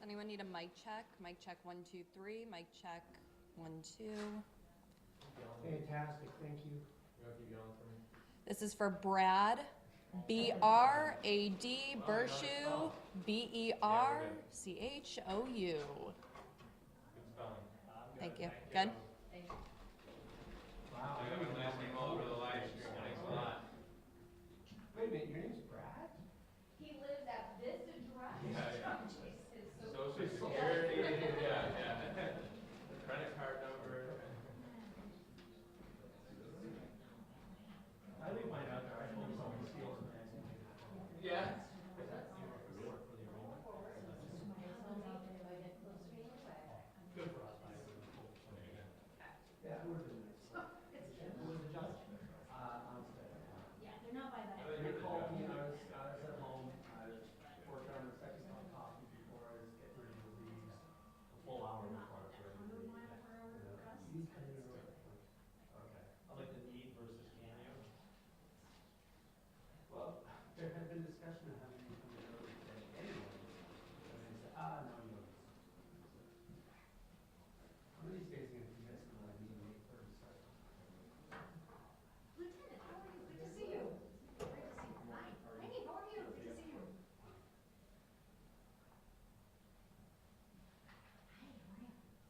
Anyone need a mic check? Mic check 1, 2, 3. Mic check 1, 2. Fantastic, thank you. You want to keep yelling for me? This is for Brad. B-R-A-D, Bershu, B-E-R-C-H-O-U. Good spelling. Thank you. Good? Wow. I got my last name all over the live stream. Thanks a lot. Wait a minute, your name's Brad? He lives at this address. Yeah. Jesus, so Social Security. Yeah. Credit card number. I leave mine out there, I hope someone steals it. Yeah. Good for us, man. Yeah, it would have been nice. Who was the judge? On stage. yeah, they're not by that. They called me, I was at home, I was working on the second cup of coffee before I was getting ready to leave. A full hour before I was ready to leave. Okay. I like the need versus can you. Well, there had been discussion of having me come in early today anyway. And they said, no, you don't. One of these days I'm gonna convince them that I need an 8:30 start. Lieutenant, how are you? Good to see you. Great to see you. Hi. Hey, how are you? Good to see you. Hi, how are you? Thank you.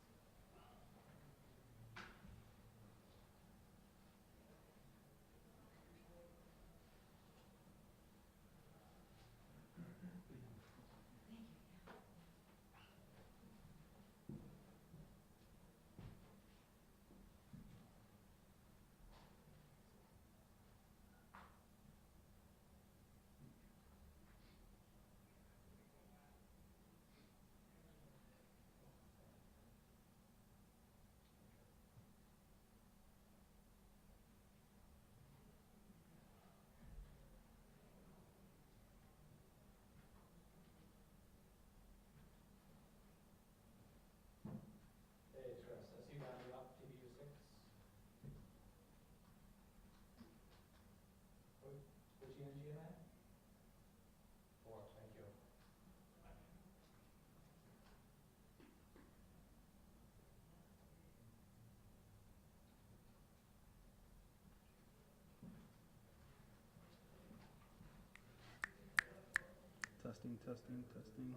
Hey, Chris, I see that you're up to TBU 6. Which unit you at? 4, thank you. Testing, testing, testing.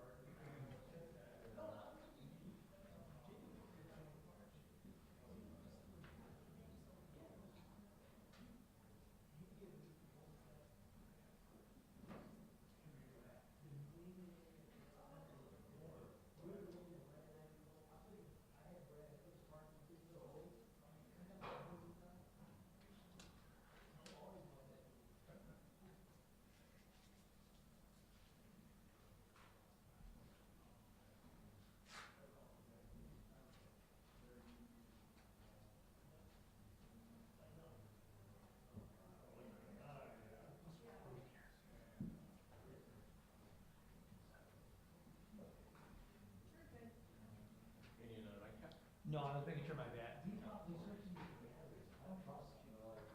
You need another mic check? No, I was making sure my bad. I don't trust, like,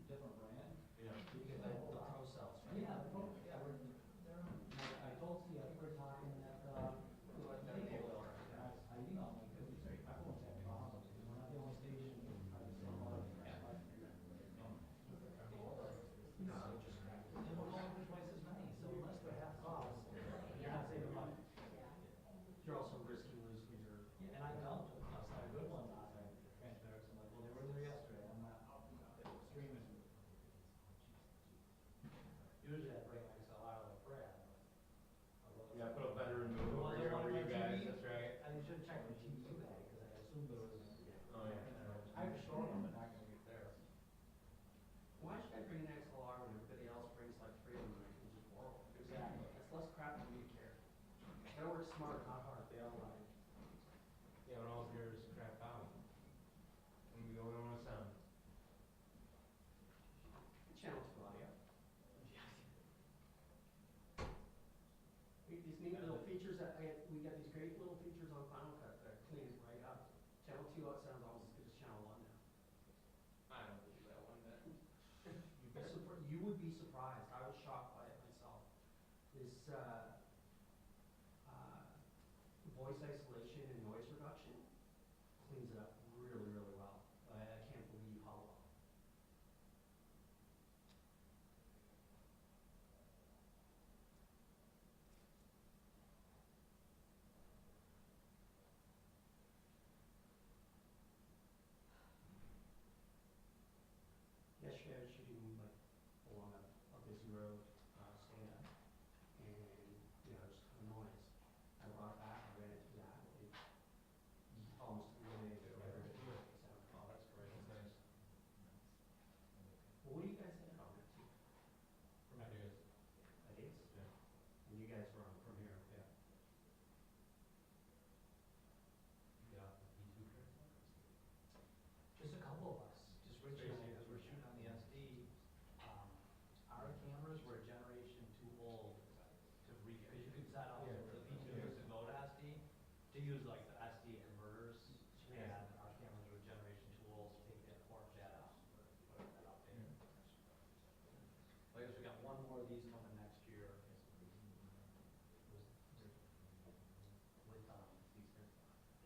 different brand. Yeah. Because the pro cells. Yeah, the pro, yeah, I told Steve, I think we're talking that, I emailed me, because my phone's having problems, we're not the only station. No, just, and we're going for twice as many, so unless they're half cost, you're not saving money. You're also risking losing your. Yeah, and I don't, I saw a good one last night, transparent, so I'm like, well, they were there yesterday, I'm not streaming. Usually I bring like a lot of the Brad, but. Yeah, put a better removal for you guys, that's right. I should have checked the TV bag, because I assumed there was. Oh, yeah. I have a short one, but not gonna get there. Why should I bring an XLR when everybody else brings like 3 of them and I can just borrow them? Exactly. That's less crap for me to carry. Gotta work smart, not hard. They all like. Yeah, when all here is crap out. And we go on a sound. Channel 2 audio. These neat little features that we got these great little features on Final Cut that clean it right up. Channel 2 sounds almost as good as Channel 1 now. I don't believe that one bit. You would be surprised. I was shocked by it myself. This voice isolation and noise reduction cleans it up really, really well. I can't believe how well. Yesterday I was shooting like along a busy road, stand up, and you know, just kind of noise. I brought it back, I ran it through that, it almost eliminated every bit of it. Oh, that's great, that's nice. Well, what do you guys think on that too? Ideas. Ideas? Yeah. And you guys were on Premiere, yeah. Get off the P2 trip. Just a couple of us, just Rich and I, Tracy. because we're shooting on the SD. Our cameras were a generation too old to because you could set up Yeah. the P2s to go to SD, to use like the SD converters. Yeah. And our cameras were a generation too old to take that port jet out, put that up there. I guess we got one more of these coming next year. With,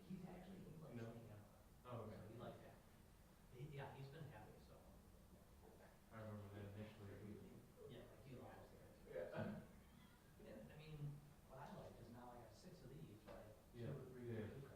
he's actually, he likes No. the camera. Oh, So okay. he liked that. Yeah, he's been happy, so. I remember that initially. Yeah, like he loves it. Yeah. Yeah, I mean, what I like is now I got 6 of these, like Yeah, 2 or 3 yeah. weeks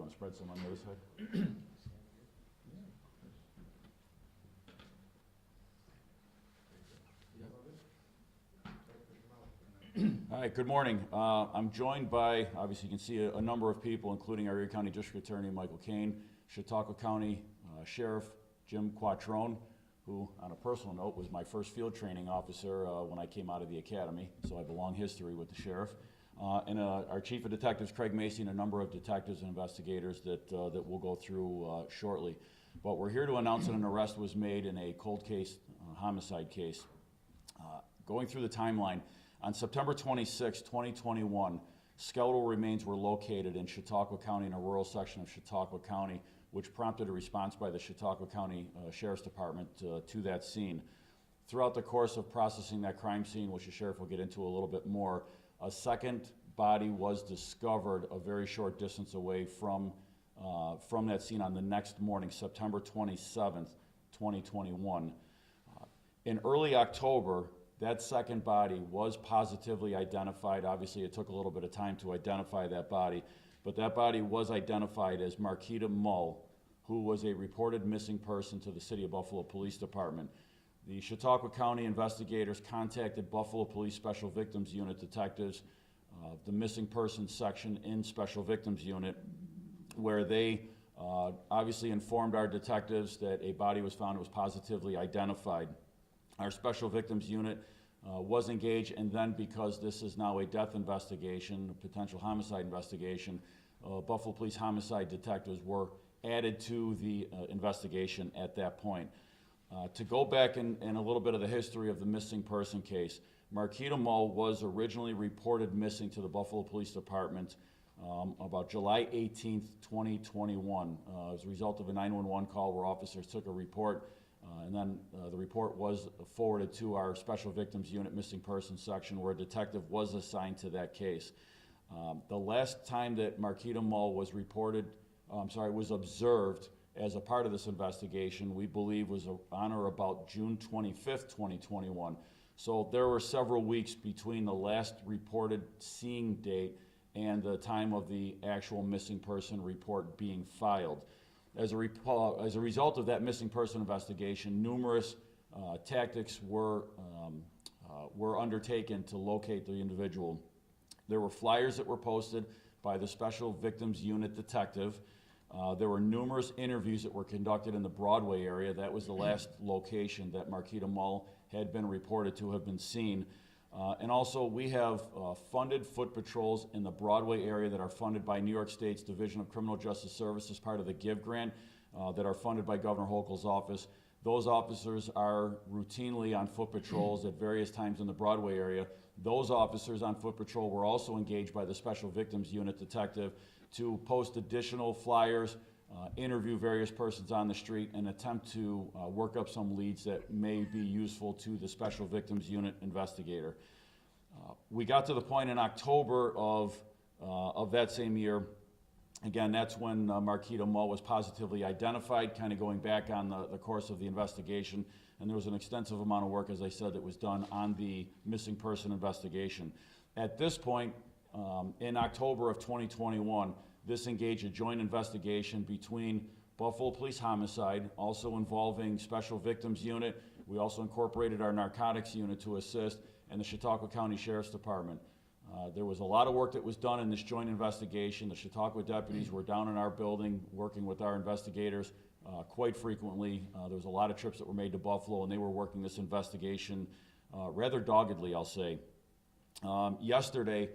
want to spread some on the other side? All right, good morning. I'm joined by, obviously you can see a number of people, including our Erie County District Attorney Michael Kane, Chautauqua County Sheriff Jim Quattrone, who, on a personal note, was my first field training officer when I came out of the academy, so I have a long history with the sheriff. And our Chief of Detectives, Craig Macy, and a number of detectives and investigators that we'll go through shortly. But we're here to announce that an arrest was made in a cold case, homicide case. Going through the timeline, on September 26, 2021, skeletal remains were located in Chautauqua County in a rural section of Chautauqua County, which prompted a response by the Chautauqua County Sheriff's Department to that scene. Throughout the course of processing that crime scene, which the sheriff will get into a little bit more, a second body was discovered a very short distance away from that scene on the next morning, September 27th, 2021. In early October, that second body was positively identified. Obviously, it took a little bit of time to identify that body, but that body was identified as Marquita Mull, who was a reported missing person to the City of Buffalo Police Department. The Chautauqua County investigators contacted Buffalo Police Special Victims Unit detectives, the missing persons section in Special Victims Unit, where they obviously informed our detectives that a body was found that was positively identified. Our Special Victims Unit was engaged, and then because this is now a death investigation, a potential homicide investigation, Buffalo Police homicide detectives were added to the investigation at that point. To go back in a little bit of the history of the missing person case, Marquita Mull was originally reported missing to the Buffalo Police Department about July 18th, 2021, as a result of a 911 call where officers took a report. And then the report was forwarded to our Special Victims Unit Missing Persons section, where a detective was assigned to that case. The last time that Marquita Mull was was observed as a part of this investigation, we believe was on or about June 25th, 2021. So there were several weeks between the last reported seeing date and the time of the actual missing person report being filed. As a result of that missing person investigation, numerous tactics were undertaken to locate the individual. There were flyers that were posted by the Special Victims Unit detective. There were numerous interviews that were conducted in the Broadway area. That was the last location that Marquita Mull had been reported to have been seen. And also, we have funded foot patrols in the Broadway area that are funded by New York State's Division of Criminal Justice Services, part of the GIVE grant, that are funded by Governor Hochul's office. Those officers are routinely on foot patrols at various times in the Broadway area. Those officers on foot patrol were also engaged by the Special Victims Unit detective to post additional flyers, interview various persons on the street, and attempt to work up some leads that may be useful to the Special Victims Unit investigator. We got to the point in October of that same year. Again, that's when Marquita Mull was positively identified, kind of going back on the course of the investigation, and there was an extensive amount of work, as I said, that was done on the missing person investigation. At this point, in October of 2021, this engaged a joint investigation between Buffalo Police Homicide, also involving Special Victims Unit. We also incorporated our narcotics unit to assist, and the Chautauqua County Sheriff's Department. There was a lot of work that was done in this joint investigation. The Chautauqua deputies were down in our building working with our investigators quite frequently. There was a lot of trips that were made to Buffalo, and they were working this investigation rather doggedly, I'll say. Yesterday,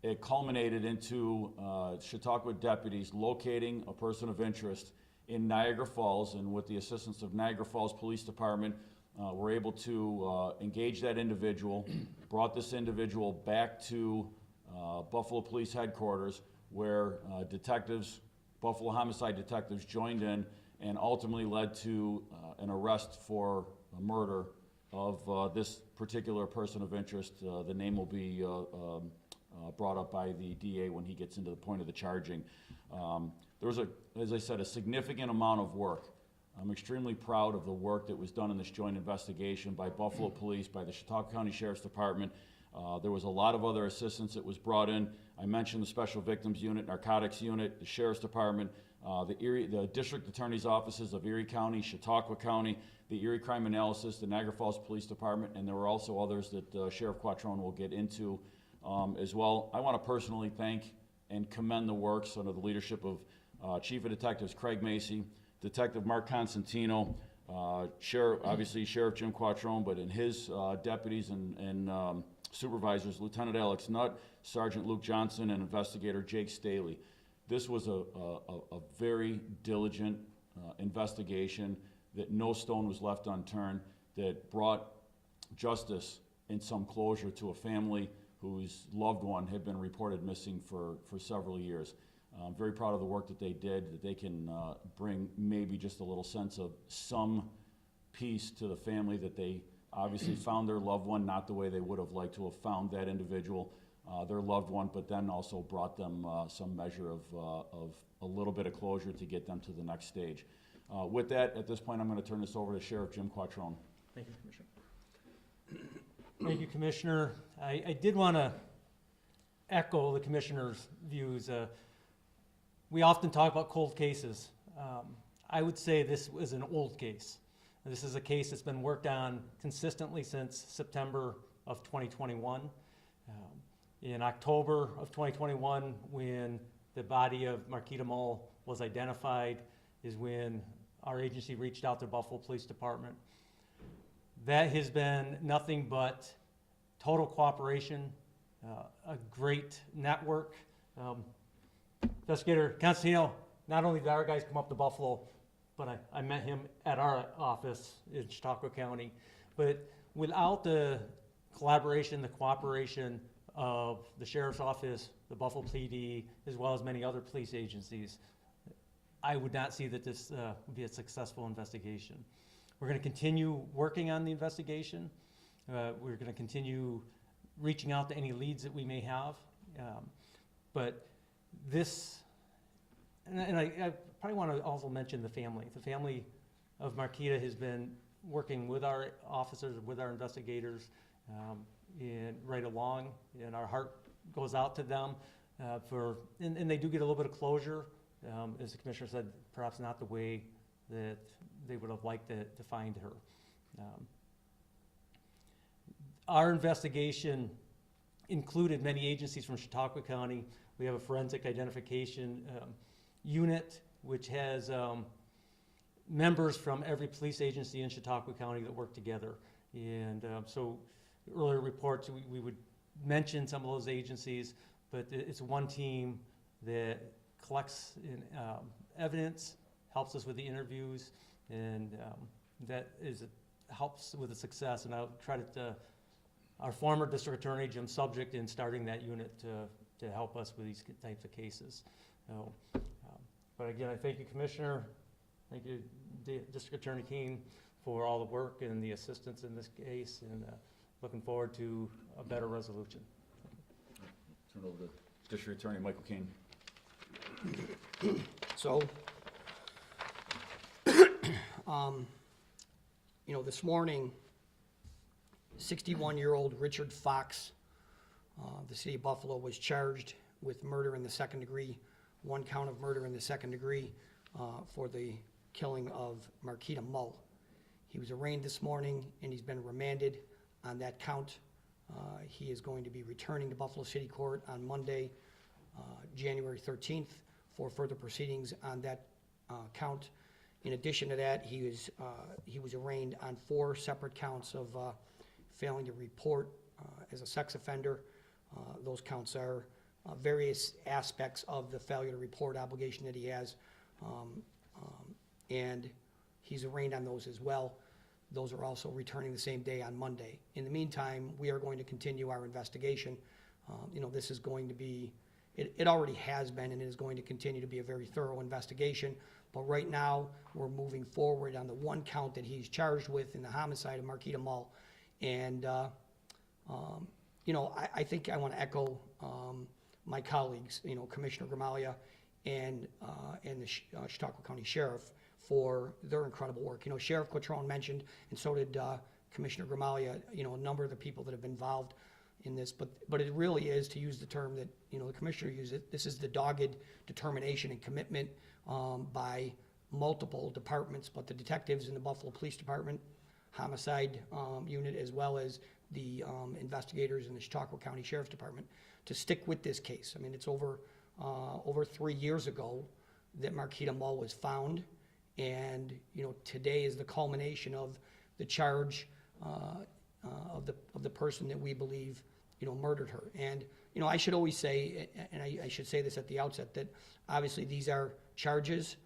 it culminated into Chautauqua deputies locating a person of interest in Niagara Falls, and with the assistance of Niagara Falls Police Department, we're able to engage that individual, brought this individual back to Buffalo Police Headquarters, where Buffalo homicide detectives joined in and ultimately led to an arrest for a murder of this particular person of interest. The name will be brought up by the DA when he gets into the point of the charging. There was, as I said, a significant amount of work. I'm extremely proud of the work that was done in this joint investigation by Buffalo Police, by the Chautauqua County Sheriff's Department, There was a lot of other assistance that was brought in. I mentioned the Special Victims Unit, Narcotics Unit, the Sheriff's Department, the District Attorney's offices of Erie County, Chautauqua County, the Erie Crime Analysis, the Niagara Falls Police Department, and there were also others that Sheriff Quattrone will get into as well. I want to personally thank and commend the works under the leadership of Chief of Detectives Craig Macy, Detective Mark Constantino, obviously Sheriff Jim Quattrone, but in his deputies and supervisors, Lieutenant Alex Nutt, Sergeant Luke Johnson, and Investigator Jake Staley. This was a very diligent investigation that no stone was left unturned, that brought justice and some closure to a family whose loved one had been reported missing for several years. I'm very proud of the work that they did, that they can bring maybe just a little sense of some peace to the family, that they obviously found their loved one, not the way they would have liked to have found that individual, their loved one, but then also brought them some measure of a little bit of closure to get them to the next stage. With that, at this point, I'm going to turn this over to Sheriff Jim Quattrone. Thank you, Commissioner. Thank you, Commissioner. I did want to echo the Commissioner's views. We often talk about cold cases. I would say this is an old case. This is a case that's been worked on consistently since September of 2021. In October of 2021, when the body of Marquita Mull was identified, is when our agency reached out to Buffalo Police Department. That has been nothing but total cooperation, a great network. Investigator Constantino, not only did our guys come up to Buffalo, but I met him at our office in Chautauqua County. But without the collaboration, the cooperation of the Sheriff's Office, the Buffalo PD, as well as many other police agencies, I would not see that this would be a successful investigation. We're going to continue working on the investigation. We're going to continue reaching out to any leads that we may have. But this, and I probably want to also mention the family. The family of Marquita has been working with our officers, with our investigators, and right along, and our heart goes out to them and they do get a little bit of closure. As the Commissioner said, perhaps not the way that they would have liked to find her. Our investigation included many agencies from Chautauqua County. We have a forensic identification unit, which has members from every police agency in Chautauqua County that work together. And so earlier reports, we would mention some of those agencies, but it's one team that collects evidence, helps us with the interviews, and that helps with the success. And I'll credit our former district attorney, Jim Subject, in starting that unit to help us with these types of cases. So, but again, I thank you, Commissioner. Thank you, District Attorney Keene, for all the work and the assistance in this case, and looking forward to a better resolution. Turn it over to District Attorney Michael Keene. So, this morning, 61-year-old Richard Fox, the city of Buffalo, was charged with murder in the second degree, one count of murder in the second degree for the killing of Marquita Mull. He was arraigned this morning, and he's been remanded on that count. He is going to be returning to Buffalo City Court on Monday, January 13th, for further proceedings on that count. In addition to that, he was arraigned on 4 separate counts of failing to report as a sex offender. Those counts are various aspects of the failure to report obligation that he has, and he's arraigned on those as well. Those are also returning the same day on Monday. In the meantime, we are going to continue our investigation. This is going to be, it already has been, and it is going to continue to be a very thorough investigation. But right now, we're moving forward on the one count that he's charged with in the homicide of Marquita Mull. And, I think I want to echo my colleagues, Commissioner Gramaglia and the Chautauqua County Sheriff, for their incredible work. Sheriff Quattrone mentioned, and so did Commissioner Gramaglia, a number of the people that have been involved in this, but it really is, to use the term that, you know, the commissioner used it, this is the dogged determination and commitment by multiple departments, but the detectives in the Buffalo Police Department, homicide unit, as well as the investigators in the Chautauqua County Sheriff's Department, to stick with this case. I mean, it's over 3 years ago that Marquita Mull was found, and, you know, today is the culmination of the charge of the person that we believe, you know, murdered her. And, you know, I should always say, and I should say this at the outset, that obviously these are charges.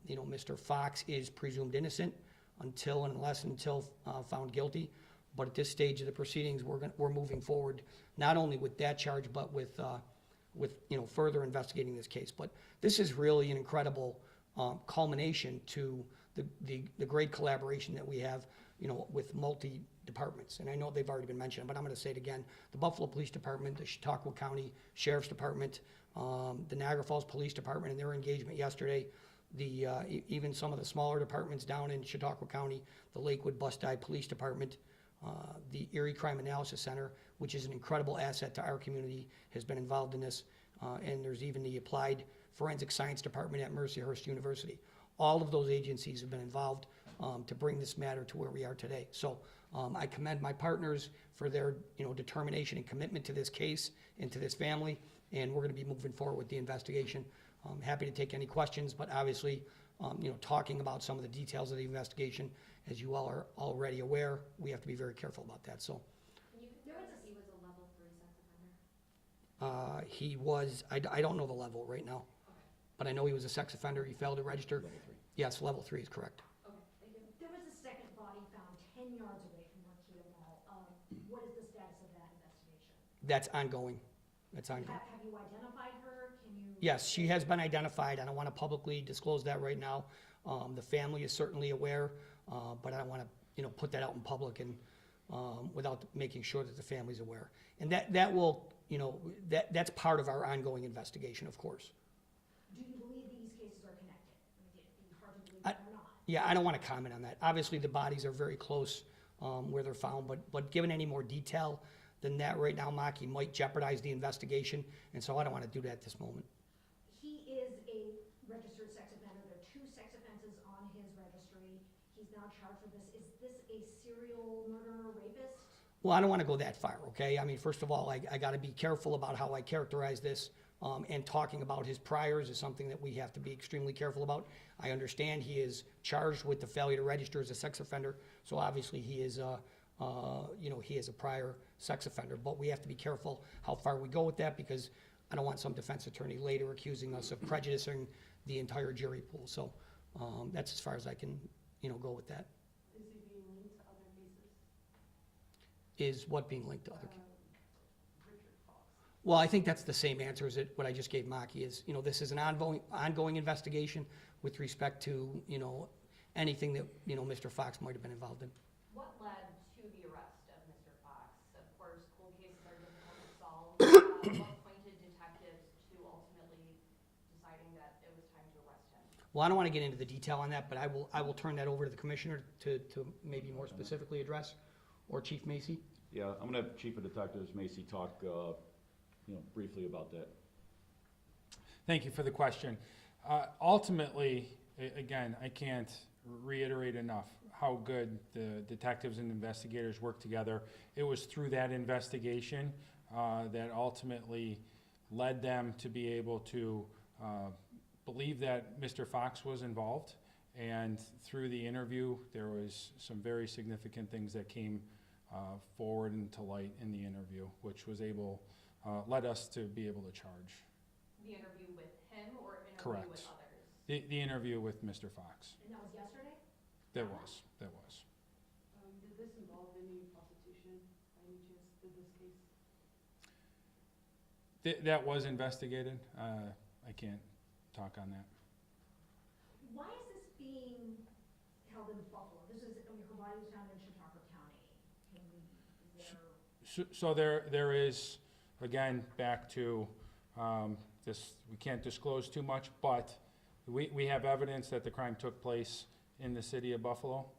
You know, Mr. Fox is presumed innocent unless found guilty. But at this stage of the proceedings, we're moving forward, not only with that charge, but with you know, further investigating this case. But this is really an incredible culmination to the great collaboration that we have, you know, with multi-departments. And I know they've already been mentioned, but I'm going to say it again. The Buffalo Police Department, the Chautauqua County Sheriff's Department, the Niagara Falls Police Department and their engagement yesterday, even some of the smaller departments down in Chautauqua County, the Lakewood Bus-Dye Police Department, the Erie Crime Analysis Center, which is an incredible asset to our community, has been involved in this. And there's even the Applied Forensic Science Department at Mercyhurst University. All of those agencies have been involved to bring this matter to where we are today. So I commend my partners for their, you know, determination and commitment to this case and to this family, and we're going to be moving forward with the investigation. I'm happy to take any questions, but obviously, you know, talking about some of the details of the investigation, as you all are already aware, we have to be very careful about that. So Can you confirm that he was a level 3 sex offender? he was, I don't know the level right now, but I know he was a sex offender. He failed to register. Level 3. Yes, level 3 is correct. Okay, thank you. There was a second body found 10 yards away from Marquita Mall. What is the status of that investigation? That's ongoing. That's ongoing. Have you identified her? Can you? Yes, she has been identified. I don't want to publicly disclose that right now. The family is certainly aware, but I don't want to, you know, put that out in public and without making sure that the family's aware. And that will, you know, that's part of our ongoing investigation, of course. Do you believe these cases are connected? I mean, it'd be hard to believe they're not. Yeah, I don't want to comment on that. Obviously, the bodies are very close where they're found, but given any more detail than that right now, Maki, might jeopardize the investigation, and so I don't want to do that at this moment. He is a registered sex offender. There are 2 sex offenses on his registry. He's now charged with this. Is this a serial murderer, rapist? Well, I don't want to go that far, okay? I mean, first of all, I got to be careful about how I characterize this, and talking about his priors is something that we have to be extremely careful about. I understand he is charged with the failure to register as a sex offender, so obviously he is, you know, he is a prior sex offender, but we have to be careful how far we go with that, because I don't want some defense attorney later accusing us of prejudicing the entire jury pool. So that's as far as I can, you know, go with that. Is he being linked to other cases? Is what being linked to other cases? Richard Fox. Well, I think that's the same answer as what I just gave Maki, is, you know, this is an ongoing investigation with respect to, you know, anything that, you know, Mr. Fox might have been involved in. What led to the arrest of Mr. Fox? Of course, cold cases are difficult to solve. What pointed detectives to ultimately deciding that it was time to arrest him? Well, I don't want to get into the detail on that, but I will turn that over to the commissioner to maybe more specifically address, or Chief Macy. Yeah, I'm gonna have Chief of Detectives Macy talk, you know, briefly about that. Thank you for the question. Ultimately, again, I can't reiterate enough how good the detectives and investigators work together. It was through that investigation that ultimately led them to be able to believe that Mr. Fox was involved. And through the interview, there was some very significant things that came forward into light in the interview, which was led us to be able to charge. The interview with him or interview Correct. with others? The interview with Mr. Fox. And that was yesterday? That was. Did this involve any prostitution by any chance? Did this case? That was investigated. I can't talk on that. Why is this being held in Buffalo? This is, I mean, her body was found in Chautauqua County. So there is, again, back to this, we can't disclose too much, but we have evidence that the crime took place in the city of Buffalo,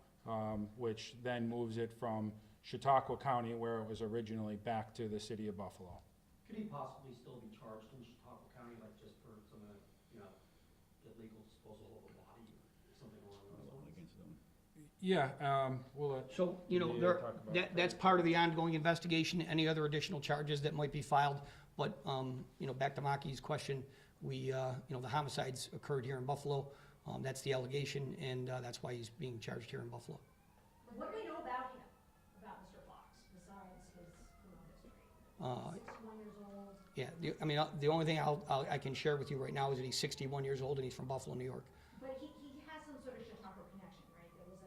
which then moves it from Chautauqua County, where it was originally back to the city of Buffalo. Could he possibly still be charged in Chautauqua County, like just for some, illegal disposal of a body or something along those lines? Yeah, we'll let So, DA there, talk about it. that's part of the ongoing investigation, any other additional charges that might be filed. But, back to Maki's question, we, the homicides occurred here in Buffalo. That's the allegation, and that's why he's being charged here in Buffalo. What do we know about him, about Mr. Fox, besides his criminal history? 61 years old. Yeah, the only thing I can share with you right now is that he's 61 years old and he's from Buffalo, New York. But he has some sort of Chautauqua connection, right? There was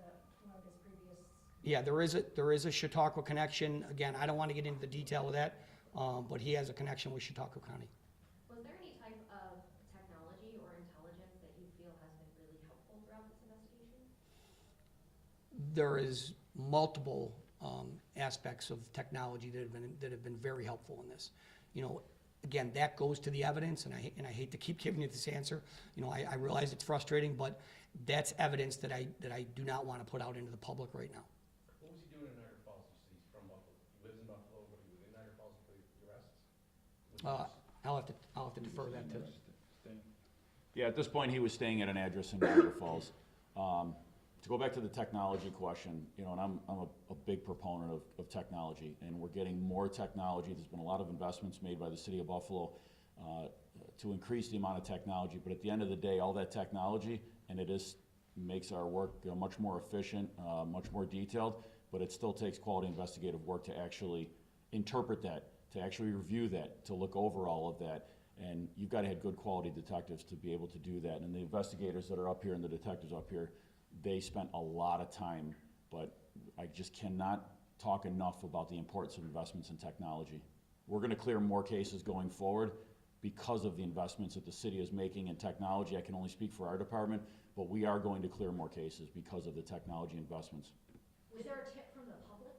one of his previous. Yeah, there is a Chautauqua connection. Again, I don't want to get into the detail of that, but he has a connection with Chautauqua County. Was there any type of technology or intelligence that you feel has been really helpful throughout this investigation? There is multiple aspects of technology that have been very helpful in this. Again, that goes to the evidence, and I hate to keep giving you this answer. I realize it's frustrating, but that's evidence that I do not want to put out into the public right now. What was he doing in Niagara Falls? You said he's from Buffalo. He lives in Buffalo, but he was in Niagara Falls for the arrests? I'll have to defer that to. Yeah, at this point, he was staying at an address in Niagara Falls. To go back to the technology question, and I'm a big proponent of technology, and we're getting more technology. There's been a lot of investments made by the city of Buffalo to increase the amount of technology, but at the end of the day, all that technology, and makes our work much more efficient, much more detailed, but it still takes quality investigative work to actually interpret that, to actually review that, to look over all of that. And you've got to have good quality detectives to be able to do that. And the investigators that are up here and the detectives up here, they spent a lot of time, but I just cannot talk enough about the importance of investments in technology. We're going to clear more cases going forward because of the investments that the city is making in technology. I can only speak for our department, but we are going to clear more cases because of the technology investments. Was there a tip from the public?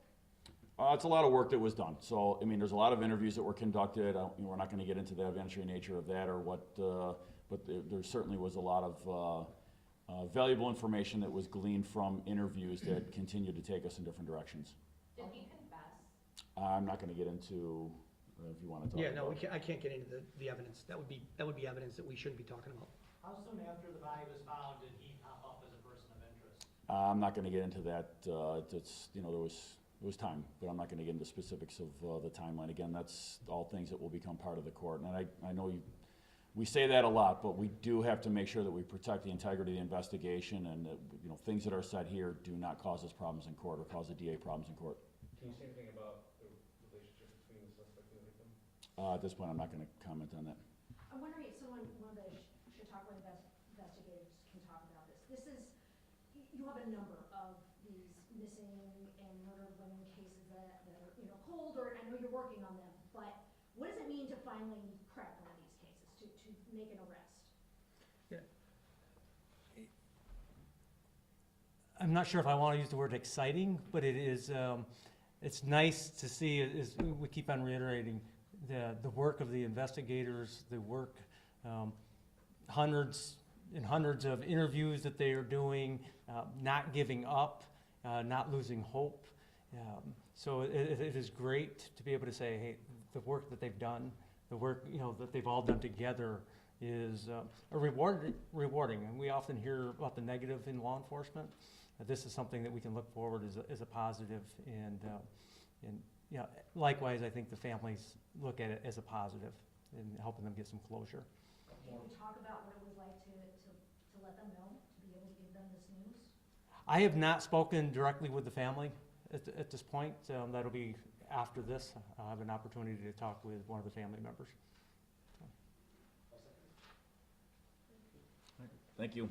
It's a lot of work that was done. So, there's a lot of interviews that were conducted. We're not going to get into the evidentiary nature of that or what, but there certainly was a lot of valuable information that was gleaned from interviews that continued to take us in different directions. Did he confess? I'm not going to get into, if you want to talk Yeah, about. no, I can't get into the evidence. That would be evidence that we shouldn't be talking about. How soon after the body was found did he pop up as a person of interest? I'm not going to get into that. There was time, but I'm not going to get into specifics of the timeline. Again, that's all things that will become part of the court. And I know we say that a lot, but we do have to make sure that we protect the integrity of the investigation, and that, things that are said here do not cause us problems in court or cause the DA problems in court. Can you say anything about the relationship between the suspect and the victim? At this point, I'm not going to comment on that. I'm wondering if one of the Chautauqua investigators can talk about this. You have a number of these missing and murdered women cases that are, cold, or I know you're working on them, but what does it mean to finally crack one of these cases, to make an arrest? I'm not sure if I want to use the word exciting, but it is, it's nice to see, as we keep on reiterating, the work of the investigators, the work, hundreds and hundreds of interviews that they are doing, not giving up, not losing hope. So it is great to be able to say, hey, the work that they've done, the work that they've all done together is rewarding. And we often hear about the negative in law enforcement. This is something that we can look forward as a positive, and likewise, I think the families look at it as a positive in helping them get some closure. Can you talk about what it was like to let them know, to be able to give them this news? I have not spoken directly with the family at this point. That'll be after this. I'll have an opportunity to talk with one of the family members. Thank you.